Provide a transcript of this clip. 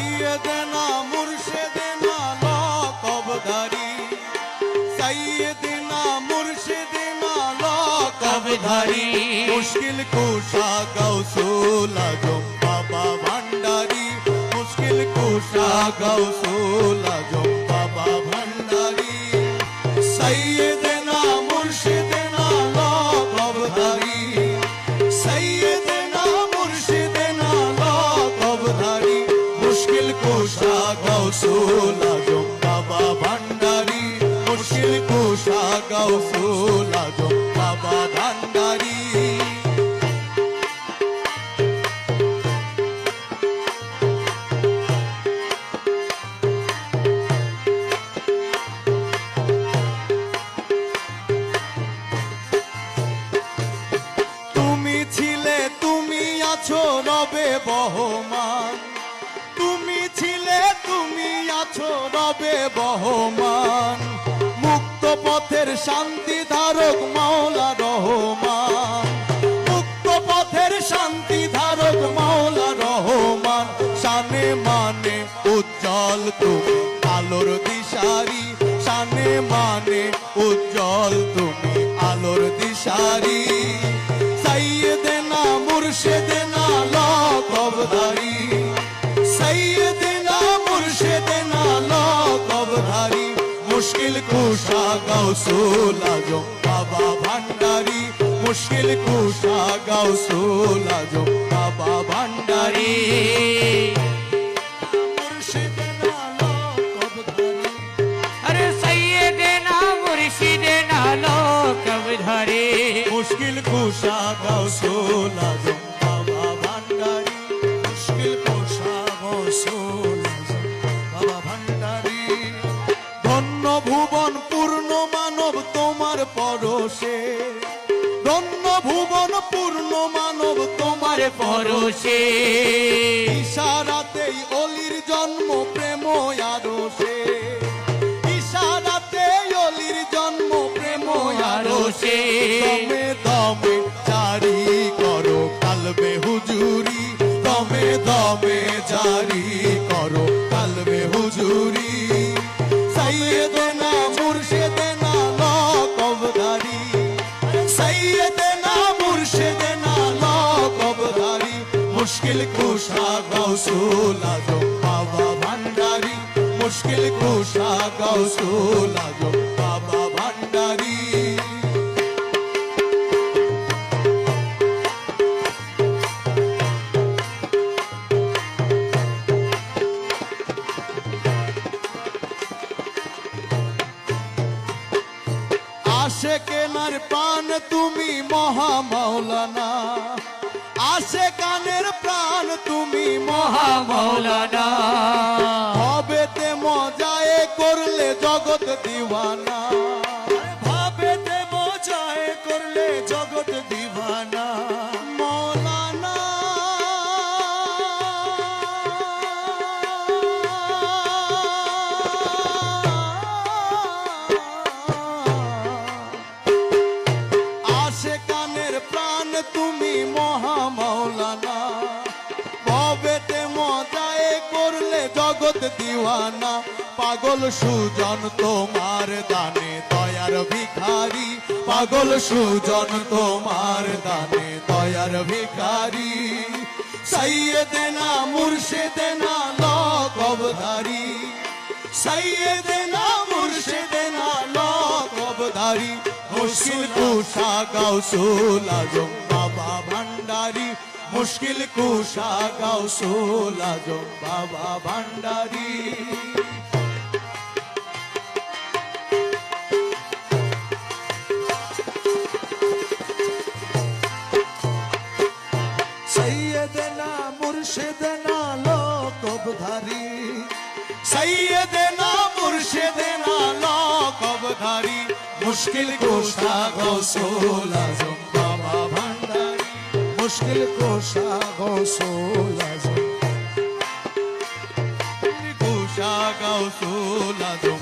सैयदना मुर्शिदना लक़बधारी, सैयदना मुर्शिदना लक़बधारी, मुश्किल कुशा गौसुल आजम बाबा भंडारी, मुश्किल कुशा गौसुल आजम बाबा भंडारी। सैयदना मुर्शिदना लक़बधारी, सैयदना मुर्शिदना लक़बधारी, मुश्किल कुशा गौसुल आजम बाबा भंडारी, मुश्किल कुशा गौसुल आजम बाबा भंडारी। আছো রবে বহমান, তুমি ছিলে তুমি আছো রবে বহমান, মুক্ত পথের শান্তি ধারক মাওলা রহমান, মুক্ত পথের শান্তি ধারক মাওলা রহমান। শানে মানে উজ্জ্বল তুমি আলোর দিশারি, শানে মানে উজ্জ্বল তুমি আলোর দিশারি। सैयदना मुर्शिदना लक़बधारी, सैयदना मुर्शिदना लक़बधारी, मुश्किल कुशा गौसुल आजम बाबा भंडारी, मुश्किल कुशा गौसुल आजम बाबा भंडारी। मुर्शिदना लक़बधारी, अरे सैयदना मुर्शिदना लक़बधारी, मुश्किल कुशा गौसुल आजम बाबा भंडारी, मुश्किल कुशा गौसुल आजम बाबा भंडारी। धन्य भुवन पूर्ण मानव তোমার পরশে, ধন্য ভুবন পূর্ণ মানব তোমার পরশে, ইশারাতেই অলির জন্ম প্রেম আরশে, ইশারাতেই অলির জন্ম প্রেম আরশে। দমে দমে জারি করো কালবে হুজুরি, দমে দমে জারি করো কালবে হুজুরি। সৈয়দনা মুর্শিদনা লक़বধারি, সৈয়দনা মুর্শিদনা লक़বধারি, মুশকিল কুশা গৌসুল আজম বাবা ভंडारी, मुश्किल कुशा गौसुल आजम बाबा भंडारी। আশেকেনার প্রাণ তুমি মহা মাওলানা, আশেকানের প্রাণ তুমি মহা মাওলানা, ভাবেতে মজায় করলে জগৎ দিওয়ানা, ভাবেতে মজায় করলে জগৎ দিওয়ানা। মাওলানা আশেকানের প্রাণ তুমি মহা মাওলানা, ভবেতে মজায় করলে জগৎ দিওয়ানা। পাগল সুজন তোমার দানে দয়ার ভিখারি, পাগল সুজন তোমার দানে দয়ার ভিখারি। সৈয়দনা মুর্শিদনা লक़বধারি, সৈয়দনা মুর্শিদনা লक़বধারি, मुश्किल कुशा गौसुल आजम बाबा भंडारी, मुश्किल कुशा गौसुल आजम बाबा भंडारी। सैयदना मुर्शिदना लक़बधारी, सैयदना मुर्शिदना लक़बधारी, मुश्किल कुशा गौसुल आजम बाबा भंडारी, मुश्किल कुशा गौसुल आजम, कुशा गौसुल आजम